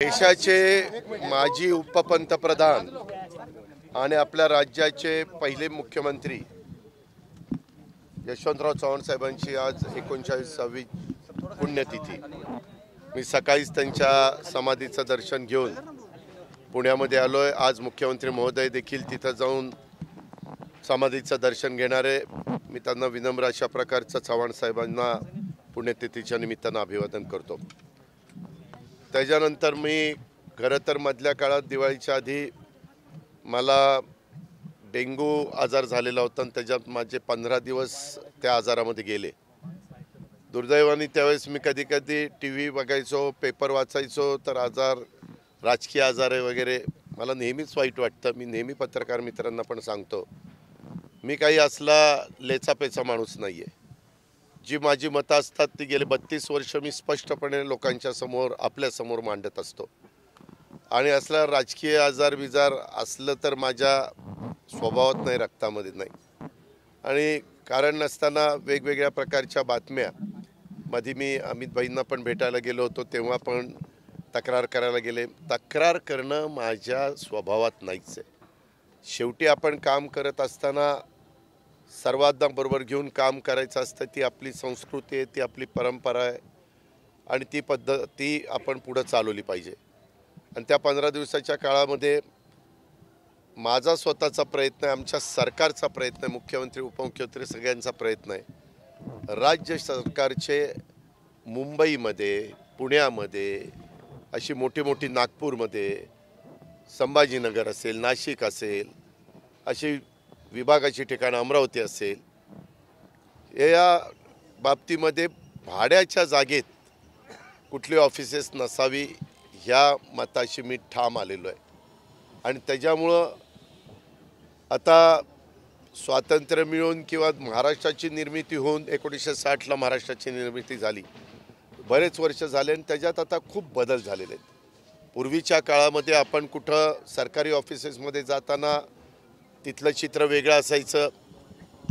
देशाचे माजी उपपंतप्रधान आणि आपल्या राज्याचे पहिले मुख्यमंत्री यशवंतराव चव्हाण साहेबांची आज 39वी पुण्यतिथी। मी सकाळीच त्यांच्या समाधीचं दर्शन घेऊन पुण्यामध्ये आलोय। आज मुख्यमंत्री महोदय देखील तिथे जाऊन समाधीचं दर्शन घेणार आहे। मी त्यांना विनम्र अशा प्रकारचं चव्हाण साहेबांना पुण्यतिथीच्या निमित्तानं अभिवादन करतो। त्याच्यानंतर मी खरं तर मधल्या काळात दिवाळीच्या आधी मला डेंगू आजार झालेला होता आणि त्याच्यात माझे 15 दिवस त्या आजारामध्ये गेले। दुर्दैवाने त्यावेळेस मी कधी कधी टीव्ही बघायचो, पेपर वाचायचो, तर आजार राजकीय आजार आहे वगैरे मला नेहमीच वाईट वाटतं। मी नेहमी पत्रकार मित्रांना पण सांगतो, मी काही असला लेचापेचा माणूस नाही आहे। जी माझी मतं असतात ती गेले 32 वर्ष मी स्पष्टपणे लोकांच्या समोर आपल्या समोर मांडत असतो। आणि असला राजकीय आजार बिजार असलं तर माझ्या स्वभावात नाही, रक्तामध्ये नाही। आणि कारण नसताना वेगवेगळ्या प्रकारच्या बातम्या मध्ये मी अमित भाईंना पण भेटायला गेलो होतो, तेव्हा पण तक्रार करायला गेले। तक्रार करणं माझ्या स्वभावात नाहीच आहे। शेवटी आपण काम करत असताना सर्वांना बरोबर घेऊन काम करायचं असतं। ती आपली संस्कृती आहे, ती आपली परंपरा आहे आणि ती पद्धती आपण पुढे चालवली पाहिजे। आणि त्या 15 दिवसाच्या काळामध्ये माझा स्वतःचा प्रयत्न आहे, आमच्या सरकारचा प्रयत्न आहे, मुख्यमंत्री उपमुख्यमंत्री सगळ्यांचा प्रयत्न आहे। राज्य सरकारचे मुंबईमध्ये, पुण्यामध्ये, अशी मोठी मोठी नागपूरमध्ये, संभाजीनगर असेल, नाशिक असेल, अशी विभागाची ठिकाणं अमरावती असेल, या बाबतीमध्ये भाड्याच्या जागेत कुठली ऑफिसेस नसावी ह्या मताशी मी ठाम आलेलो आहे। आणि त्याच्यामुळं आता स्वातंत्र्य मिळून किंवा महाराष्ट्राची निर्मिती होऊन 1960ला महाराष्ट्राची निर्मिती झाली, बरेच वर्ष झाले आणि त्याच्यात आता खूप बदल झालेले आहेत। पूर्वीच्या काळामध्ये आपण कुठं सरकारी ऑफिसेसमध्ये जाताना तिथलं चित्र वेगळं असायचं।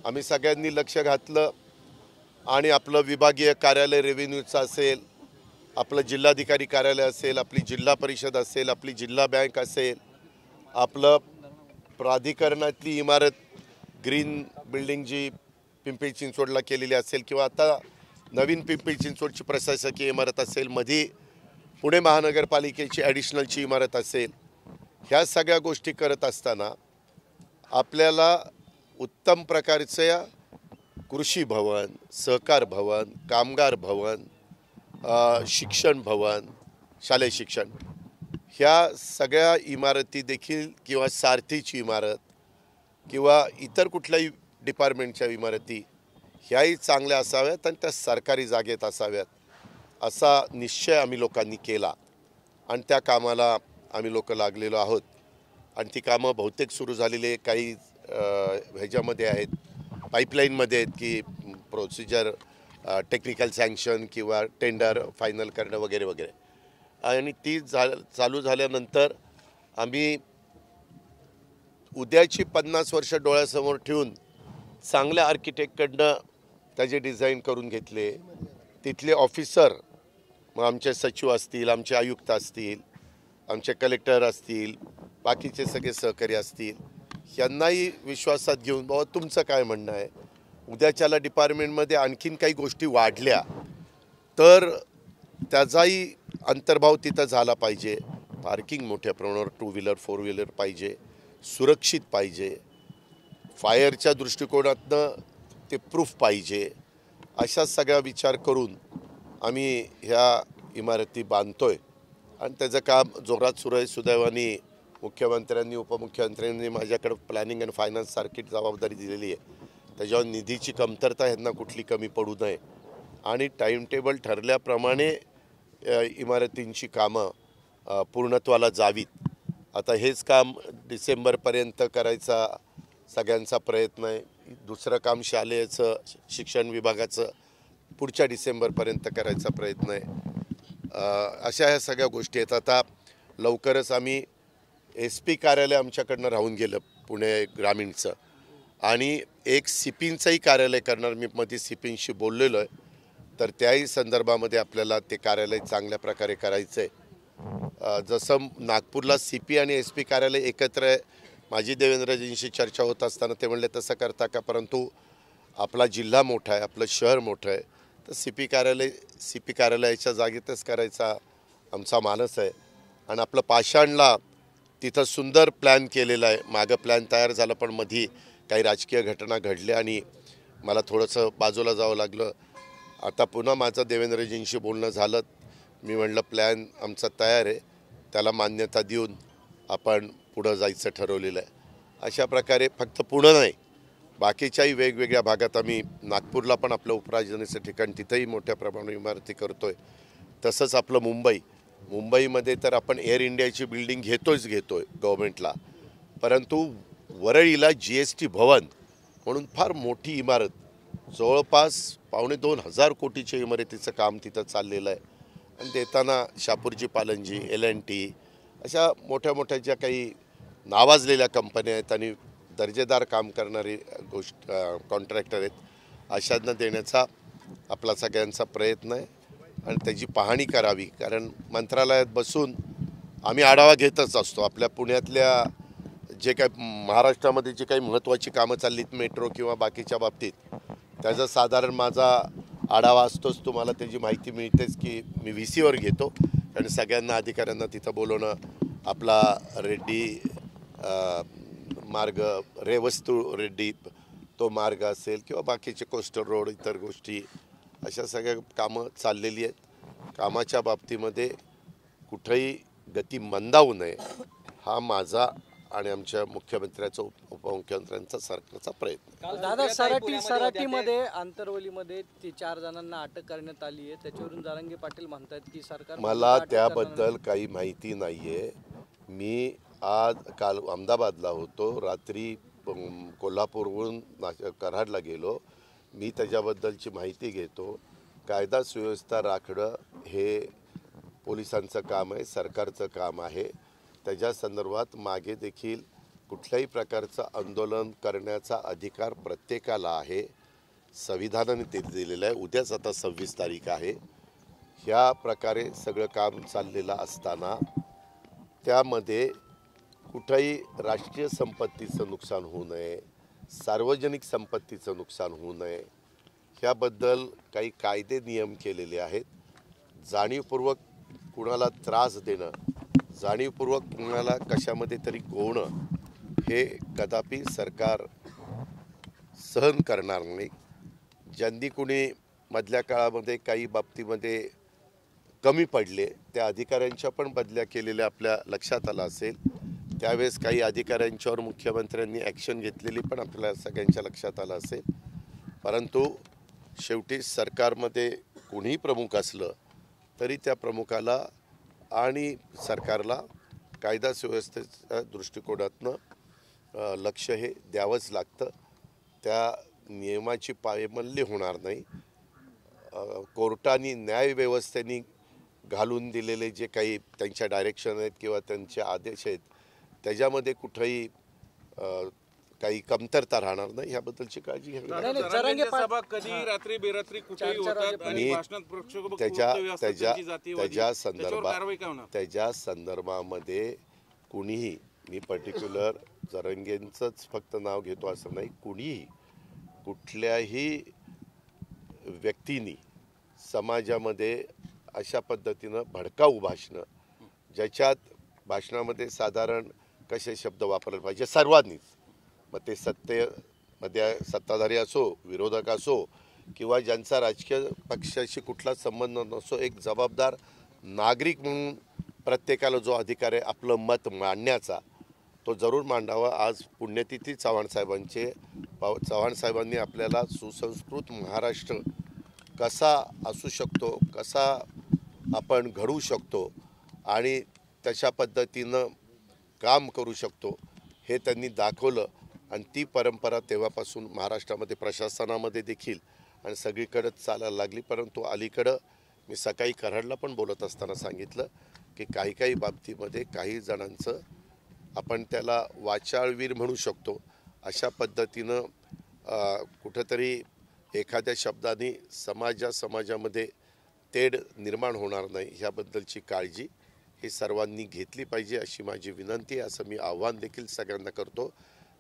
आम्ही सगळ्यांनी लक्ष घातलं आणि आपलं विभागीय कार्यालय रेव्हेन्यूचं असेल, आपलं जिल्हाधिकारी कार्यालय असेल, आपली जिल्हा परिषद असेल, आपली जिल्हा बँक असेल, आपलं प्राधिकरणातली इमारत ग्रीन बिल्डिंग जी पिंपरी चिंचवडला केलेली असेल, किंवा आता नवीन पिंपरी चिंचवडची प्रशासकीय इमारत असेल, मध्ये पुणे महानगरपालिकेची ॲडिशनलची इमारत असेल, ह्या सगळ्या गोष्टी करत असताना आपल्याला उत्तम प्रकारचे कृषी भवन, सहकार भवन, कामगार भवन, शिक्षण भवन, शालेय शिक्षण, ह्या सगळ्या इमारती देखील किंवा सारथीची इमारत किंवा इतर कुठल्याही डिपार्टमेंटच्या इमारती ह्याही चांगल्या असाव्यात आणि त्या सरकारी जागेत असाव्यात असा निश्चय आम्ही लोकांनी केला आणि त्या कामाला आम्ही लोक लागलेलो आहोत। आणि ती कामं बहुतेक सुरू झालेली आहे, काही ह्याच्यामध्ये आहेत, पाईपलाईनमध्ये आहेत की प्रोसिजर टेक्निकल सँक्शन किंवा टेंडर फायनल करणं वगैरे वगैरे। आणि ती चालू झाल्यानंतर आम्ही उद्याची 50 वर्ष डोळ्यासमोर ठेवून चांगल्या आर्किटेक्टकडनं त्याचे डिझाईन करून घेतले। तिथले ऑफिसर, मग आमचे सचिव असतील, आमचे आयुक्त असतील, आमचे कलेक्टर असतील, बाकीचे सगळे सहकारी असतील, यांनाही विश्वासात घेऊन बाबा तुमचं काय म्हणणं आहे, उद्याच्याला डिपार्टमेंटमध्ये आणखीन काही गोष्टी वाढल्या तर त्याचाही अंतर्भाव तिथं झाला पाहिजे। पार्किंग मोठ्या प्रमाणावर 2 व्हीलर 4 व्हीलर पाहिजे, सुरक्षित पाहिजे, फायरच्या दृष्टिकोनातनं ते प्रूफ पाहिजे, अशा सगळा विचार करून आम्ही ह्या इमारती बांधतोय आणि त्याचं काम जोरात सुरू आहे। सुदैवाने मुख्यमंत्र्यांनी उपमुख्यमंत्र्यांनी माझ्याकडे प्लॅनिंग अँड फायनान्स सारखी जबाबदारी दिलेली आहे। त्याच्यावर निधीची कमतरता ह्यांना कुठली कमी पडू नये आणि टाईम टेबल ठरल्याप्रमाणे इमारतींची कामं पूर्णत्वाला जावीत। आता हेच काम डिसेंबरपर्यंत करायचा सगळ्यांचा प्रयत्न आहे। दुसरं काम शालेयचं शिक्षण विभागाचं पुढच्या डिसेंबरपर्यंत करायचा प्रयत्न आहे। अशा ह्या सगळ्या गोष्टी आहेत। आता लवकरच आम्ही SP कार्यालय आमच्याकडनं राहून गेलं पुणे ग्रामीणचं, आणि एक सिपींचंही कार्यालय करणार। मी मध्ये सिपींशी बोललेलो आहे, तर त्याही संदर्भामध्ये आपल्याला ते कार्यालय चांगल्या प्रकारे करायचं आहे। जसं नागपूरला CP आणि SP कार्यालय एकत्र आहे, माझी देवेंद्रजींशी चर्चा होत असताना ते म्हणले तसं करता का, परंतु आपला जिल्हा मोठा आहे, आपलं शहर मोठं आहे, तर CP कार्यालयाच्या जागेतच करायचा आमचा मानस आहे. आणि आपलं पाषाणला तिथं सुंदर प्लॅन केलेला आहे. मागं प्लॅन तयार झाला, पण मधी काही राजकीय घटना घडल्या आणि मला थोडंसं बाजूला जावं लागलं. आता पुन्हा माझं देवेंद्रजींशी बोलणं झालं. मी म्हणलं प्लॅन आमचा तयार आहे, त्याला मान्यता देऊन आपण पुढं जायचं ठरवलेलं आहे. अशा प्रकारे फक्त पुणं नाही, बाकीच्याही वेगवेगळ्या भागात आम्ही नागपूरला पण आपलं उपराजधानीचं ठिकाण तिथंही मोठ्या प्रमाणात इमारती करतो आहे. तसंच आपलं मुंबईमध्ये तर आपण एअर इंडियाची बिल्डिंग घेतो आहे गव्हर्मेंटला, परंतु वरळीला GST भवन म्हणून फार मोठी इमारत, जवळपास 2,500 कोटीच्या इमारतीचं काम तिथं चाललेलं आहे. आणि देताना शापूरजी पालनजी, L&T अशा मोठ्या मोठ्या ज्या काही नावाजलेल्या कंपन्या आहेत आणि दर्जेदार काम करणारी कॉन्ट्रॅक्टर आहेत, अशांना देण्याचा आपला सगळ्यांचा प्रयत्न आहे. आणि त्याची पाहणी करावी, कारण मंत्रालयात बसून आम्ही आढावा घेतच असतो. आपल्या पुण्यातल्या जे काही महाराष्ट्रामध्ये जी काही महत्त्वाची कामं चाललीत मेट्रो किंवा बाकीच्या बाबतीत, त्याचा साधारण माझा आढावा असतोच. तुम्हाला त्याची माहिती मिळतेच की मी VCवर घेतो आणि सगळ्यांना अधिकाऱ्यांना तिथं बोलवणं. आपला रेड्डी मार्ग, रेवस्तू रेड्डी तो मार्ग असेल किंवा बाकीचे कोस्टल रोड, इतर गोष्टी, अशा सगळ्या कामं चाललेली आहेत. कामाच्या बाबतीमध्ये कुठंही गती मंदावू नये, हा माझा आणि आमच्या मुख्यमंत्र्याचा, उपमुख्यमंत्र्यांचा, सरकारचा प्रयत्न. दादा, सराटीमध्ये आंतरवलीमध्ये 4 जणांना अटक करण्यात आली आहे. त्याच्यावरून जरांगे पाटील म्हणतात की सरकार, मला त्याबद्दल काही माहिती नाही आहे. मी काल अहमदाबादला होतो, रात्री कोल्हापूरवरून कराडला गेलो. मी त्याच्याबद्दलची माहिती घेतो. कायदा सुव्यवस्था राखणं हे पोलिसांचं काम आहे, सरकारचं काम आहे. त्याच्या संदर्भात मागे देखील कुठल्याही प्रकारचं आंदोलन करण्याचा अधिकार प्रत्येकाला आहे, संविधानाने ते दिलेलं आहे. उद्याच आता 26 तारीख आहे. ह्या प्रकारे सगळं काम चाललेलं असताना त्यामध्ये कुठंही राष्ट्रीय संपत्तीचं नुकसान होऊ नये, सार्वजनिक संपत्तीचं नुकसान होऊ नये, ह्याबद्दल काही कायदे नियम केलेले आहेत. जाणीवपूर्वक कुणाला त्रास देणं, जाणीवपूर्वक कुणाला कशामध्ये तरी गोवणं, हे कदापि सरकार सहन करणार नाही. ज्यांनी कुणी मधल्या काळामध्ये काही बाबतीमध्ये कमी पडले, त्या अधिकाऱ्यांच्या पण बदल्या केलेल्या आपल्या लक्षात आलं असेल. त्यावेळेस काही अधिकाऱ्यांच्यावर मुख्यमंत्र्यांनी ॲक्शन घेतलेली पण आपल्या सगळ्यांच्या लक्षात आलं असेल. परंतु शेवटी सरकारमध्ये कोणीही प्रमुख असलं तरी त्या प्रमुखाला आणि सरकारला कायदा सुव्यवस्थेच्या दृष्टिकोनातनं लक्ष हे द्यावंच लागतं. त्या नियमाची पायमल्ली होणार नाही. कोर्टाने, न्यायव्यवस्थेने घालून दिलेले जे काही त्यांच्या डायरेक्शन आहेत किंवा त्यांचे आदेश आहेत, त्याच्यामध्ये कुठंही काही कमतरता राहणार नाही, ह्याबद्दलची काळजी घ्यावी. त्याच्या संदर्भामध्ये कुणीही, मी पर्टिक्युलर जरांगेंचंच फक्त नाव घेतो असं नाही, कुणीही कुठल्याही व्यक्तींनी समाजामध्ये अशा पद्धतीनं भडकाऊ भाषणं, ज्याच्यात भाषणामध्ये साधारण कसे शब्द वापरले पाहिजे सर्वांनीच, मग ते सत्तेमध्ये सत्ताधारी असो, विरोधक असो किंवा ज्यांचा राजकीय पक्षाशी कुठला संबंध नसो, एक जबाबदार नागरिक म्हणून प्रत्येकाला जो अधिकार आहे आपलं मत मांडण्याचा, तो जरूर मांडावा. आज पुण्यतिथी चव्हाण साहेबांनी आपल्याला सुसंस्कृत महाराष्ट्र कसा असू शकतो, कसा आपण घडवू शकतो आणि तशा पद्धतीनं काम करू शकतो, हे त्यांनी दाखवलं. आणि ती परंपरा तेव्हापासून महाराष्ट्रामध्ये प्रशासनामध्ये देखील आणि सगळीकडंच चालायला लागली. परंतु अलीकडं मी सकाळी कराडला पण बोलत असताना सांगितलं की काही बाबतीमध्ये काही जणांचं आपण त्याला वाचाळवीर म्हणू शकतो, अशा पद्धतीनं कुठंतरी एखाद्या शब्दाने समाजामध्ये तेढ निर्माण होणार नाही, ह्याबद्दलची काळजी ही सर्वांनी घेतली पाहिजे अशी माझी विनंती आहे, असं मी आव्हान देखील सगळ्यांना करतो.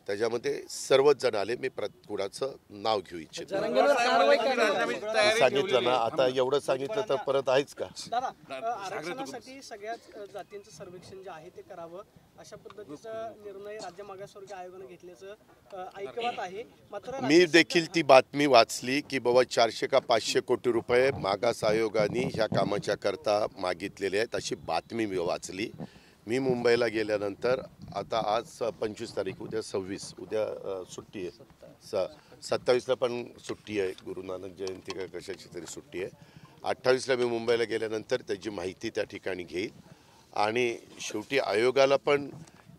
त्याच्यामध्ये सर्वच जण आले, मी कुणाचं नाव घेऊ इच्छितो. जरांगेवर कारवाई करणार सांगितलं ना, आता एवढं सांगितलं तर परत आहेच का? दादा, आरक्षणासाठी सगळ्याच जातींचं सर्वेक्षण जे आहे ते करावं अशा पद्धतीचा निर्णय राज्य मागासवर्ग आयोगाने घेतल्याचं ऐकवत आहे. मात्र मी देखील ती बातमी वाचली की बाबा 400 का 500 कोटी रुपये मागास आयोगाने ह्या कामाच्या करता मागितलेले आहेत, अशी बातमी मी वाचली. मी मुंबईला गेल्यानंतर, आता आज 25 तारीख, उद्या 26, उद्या सुट्टी आहे, 27ला पण सुट्टी आहे, गुरु नानक जयंती का कशाची तरी सुट्टी आहे. 28ला मी मुंबईला गेल्यानंतर त्याची माहिती त्या ठिकाणी घेईल. आणि शेवटी आयोगाला पण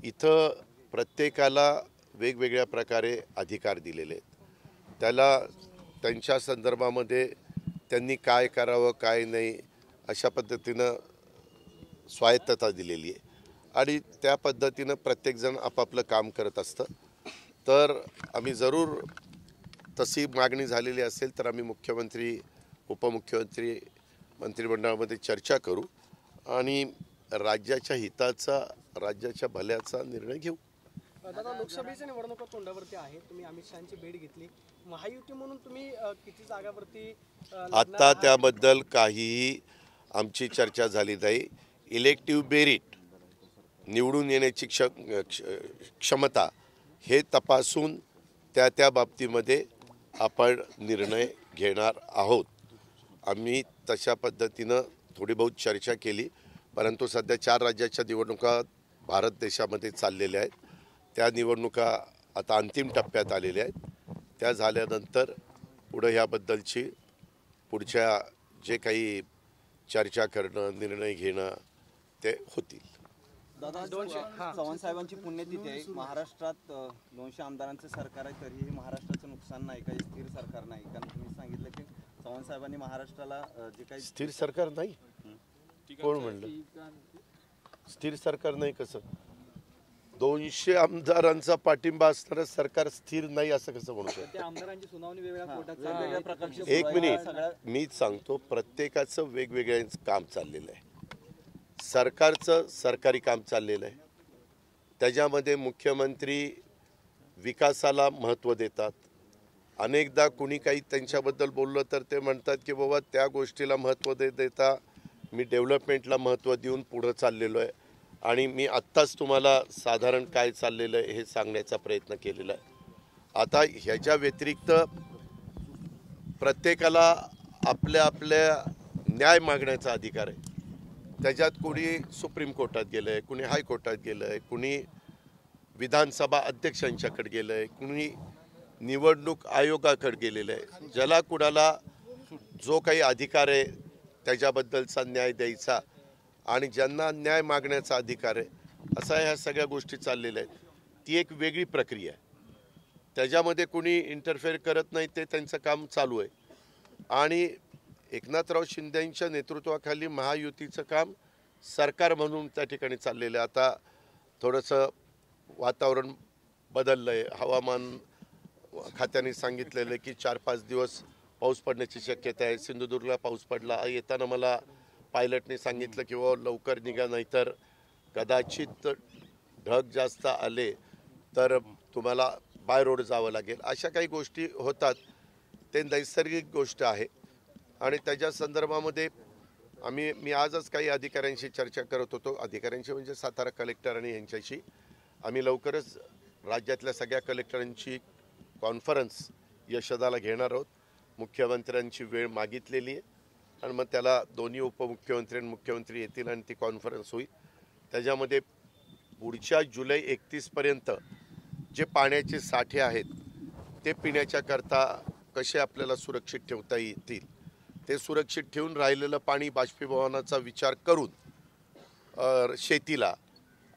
इथं प्रत्येकाला वेगवेगळ्या प्रकारे अधिकार दिलेले आहेत. त्याला त्यांच्या संदर्भामध्ये त्यांनी काय करावं काय नाही अशा पद्धतीनं स्वायत्तता दिलेली आहे आणि त्या पद्धतीनं प्रत्येकजण आपापलं काम करत असतं. तर आम्ही जरूर तशी मागणी झालेली असेल तर आम्ही मुख्यमंत्री, उपमुख्यमंत्री, मंत्रिमंडळामध्ये चर्चा करू आणि राज्याच्या हिताचा, राज्याच्या भल्याचा निर्णय घेऊ. दादा, लोकसभेच्या निवडणुका तोंडावरती आहे. तुम्ही अमित शहाची भेट घेतली. महायुती म्हणून तुम्ही किती जागावरती आत्ता त्याबद्दल काहीही आमची चर्चा झाली नाही. इलेक्टिव्ह मेरिट, निवडून येण्याची क्षमता हे तपासून त्या बाबतीमध्ये आपण निर्णय घेणार आहोत. आम्ही तशा पद्धतीनं थोडी बहुत चर्चा केली, परंतु सध्या 4 राज्याच्या निवडणुका भारत देशामध्ये चाललेल्या आहेत. त्या निवडणुका आता अंतिम टप्प्यात आलेल्या आहेत. त्या झाल्यानंतर पुढं ह्याबद्दलची पुढच्या जे काही चर्चा करणं, निर्णय घेणं ते होतील. दादा, चव्हाण साहेबांची पुण्यतिथी आहे. महाराष्ट्रात 200 आमदारांचं सरकार आहे, तरीही महाराष्ट्राचं नुकसान नाही, काही स्थिर सरकार नाही. कारण तुम्ही सांगितलं की चव्हाण साहेबांनी महाराष्ट्राला जे काही स्थिर सरकार नाही, कोण म्हणलं स्थिर सरकार नाही? कसं 200 आमदारांचा पाठिंबा असणारं सरकार स्थिर नाही असं कसं म्हणू शकतो? आमदारांची सुनावणी वेगवेगळ्या प्रकारचे एक मिनिट, मीच सांगतो, प्रत्येकाचं वेगवेगळं काम चाललेलं आहे. सरकारचं सरकारी काम चाललेलं आहे, त्याच्यामध्ये मुख्यमंत्री विकासाला महत्त्व देतात. अनेकदा कुणी काही त्यांच्याबद्दल बोललं तर ते म्हणतात की बाबा त्या गोष्टीला महत्त्व देता मी डेव्हलपमेंटला महत्त्व देऊन पुढं चाललेलो आहे. आणि मी आत्ताच तुम्हाला साधारण काय चाललेलं आहे हे सांगण्याचा प्रयत्न केलेला आहे. आता ह्याच्या व्यतिरिक्त प्रत्येकाला आपल्या आपल्या न्याय मागण्याचा अधिकार आहे. त्याच्यात कुणी सुप्रीम कोर्टात गेलं आहे, कुणी हायकोर्टात गेलं आहे, कुणी विधानसभा अध्यक्षांच्याकडे गेलं आहे, कुणी निवडणूक आयोगाकडे गेलेलं आहे. ज्याला कुणाला जो काही अधिकार आहे त्याच्याबद्दलचा न्याय द्यायचा आणि ज्यांना न्याय मागण्याचा अधिकार आहे, असा ह्या सगळ्या गोष्टी चाललेल्या आहेत. ती एक वेगळी प्रक्रिया आहे, त्याच्यामध्ये कुणी इंटरफेअर करत नाही, ते त्यांचं काम चालू आहे. आणि एकनाथराव शिंदेंच्या नेतृत्वाखाली महायुतीचं काम सरकार म्हणून त्या ठिकाणी चाललेलं आहे. आता थोडंसं वातावरण बदललं आहे. हवामान खात्याने सांगितलेलं आहे की 4-5 दिवस पाऊस पडण्याची शक्यता आहे. सिंधुदुर्गला पाऊस पडला. येताना मला पायलटने सांगितलं की बाबा लवकर निघा, नाहीतर कदाचित ढग जास्त आले तर तुम्हाला बाय रोड जावं लागेल. अशा काही गोष्टी होतात, ते नैसर्गिक गोष्ट आहे. आणि त्याच्या संदर्भामध्ये मी आजच काही अधिकाऱ्यांशी चर्चा करत होतो. अधिकाऱ्यांशी म्हणजे सातारा कलेक्टर आणि यांच्याशी आम्ही लवकरच राज्यातल्या सगळ्या कलेक्टरांची कॉन्फरन्स यशदाला घेणार आहोत. मुख्यमंत्र्यांची वेळ मागितलेली आहे आणि मग त्याला दोन्ही उपमुख्यमंत्री आणि मुख्यमंत्री येतील आणि ती कॉन्फरन्स होईल. त्याच्यामध्ये पुढच्या जुलै 31पर्यंत जे पाण्याचे साठे आहेत ते पिण्याच्या करता कसे आपल्याला सुरक्षित ठेवता येतील, ते सुरक्षित ठेवून राहिलेलं पाणी बाष्पीभवनाचा विचार करून शेतीला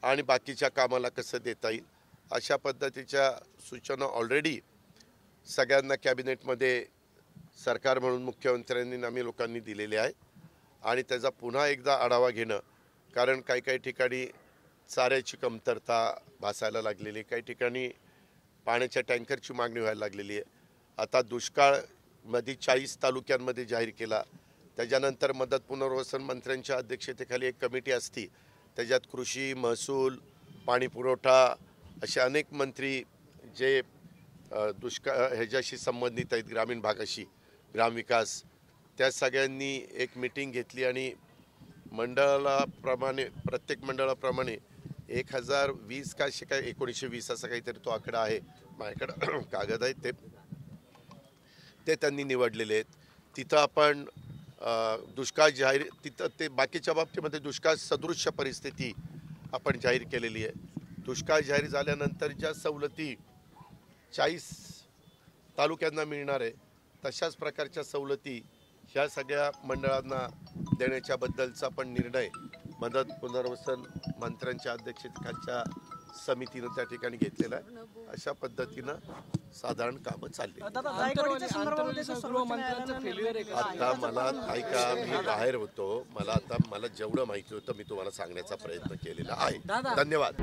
आणि बाकीच्या कामाला कसं देता येईल अशा पद्धतीच्या सूचना ऑलरेडी सगळ्यांना कॅबिनेटमध्ये सरकार म्हणून मुख्यमंत्र्यांनी आम्ही लोकांनी दिलेले आहे. आणि त्याचा पुन्हा एकदा आढावा घेणं, कारण काही काही ठिकाणी चाऱ्याची कमतरता भासायला लागलेली, काही ठिकाणी पाण्याच्या टँकरची मागणी व्हायला लागलेली आहे. आता दुष्काळमध्ये 40 तालुक्यांमध्ये जाहीर केला. त्याच्यानंतर मदत पुनर्वसन मंत्र्यांच्या अध्यक्षतेखाली एक कमिटी असती, त्याच्यात कृषी, महसूल, पाणी पुरवठा असे अनेक मंत्री जे दुष्काळ ह्याच्याशी संबंधित आहेत, ग्रामीण भागाशी, ग्रामविकास, त्या सगळ्यांनी एक मीटिंग घेतली आणि मंडळाप्रमाणे प्रत्येक मंडळाप्रमाणे 1020 का असे काय 1920 असा काहीतरी तो आकडा आहे, माझ्याकडं कागद आहेत ते त्यांनी निवडलेले आहेत. तिथं आपण दुष्काळ जाहीर, तिथं ते बाकीच्या बाबतीमध्ये दुष्काळ सदृश्य परिस्थिती आपण जाहीर केलेली आहे. दुष्काळ जाहीर झाल्यानंतर ज्या सवलती 40 तालुक्यांना मिळणार आहे तशाच प्रकारच्या सवलती ह्या सगळ्या मंडळांना देण्याच्याबद्दलचा पण निर्णय मदत पुनर्वसन मंत्र्यांच्या अध्यक्षतेखालच्या समितीनं त्या ठिकाणी घेतलेला आहे. अशा पद्धतीनं साधारण कामं चालली. दादा, जायकवाडीच्या संदर्भामध्ये जे सर्वोच्च न्यायालयानं निर्णय दिला आहे, आता मला ऐका, मी बाहेर होतो, मला जेवढं माहिती होतं मी तुम्हाला सांगण्याचा प्रयत्न केलेला आहे. धन्यवाद.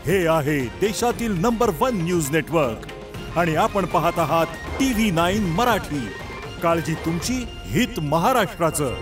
हे आहे देशातील नंबर 1 न्यूज नेटवर्क आणि आपण पाहत आहात TV9 मराठी. काळजी तुमची, हित महाराष्ट्राचं.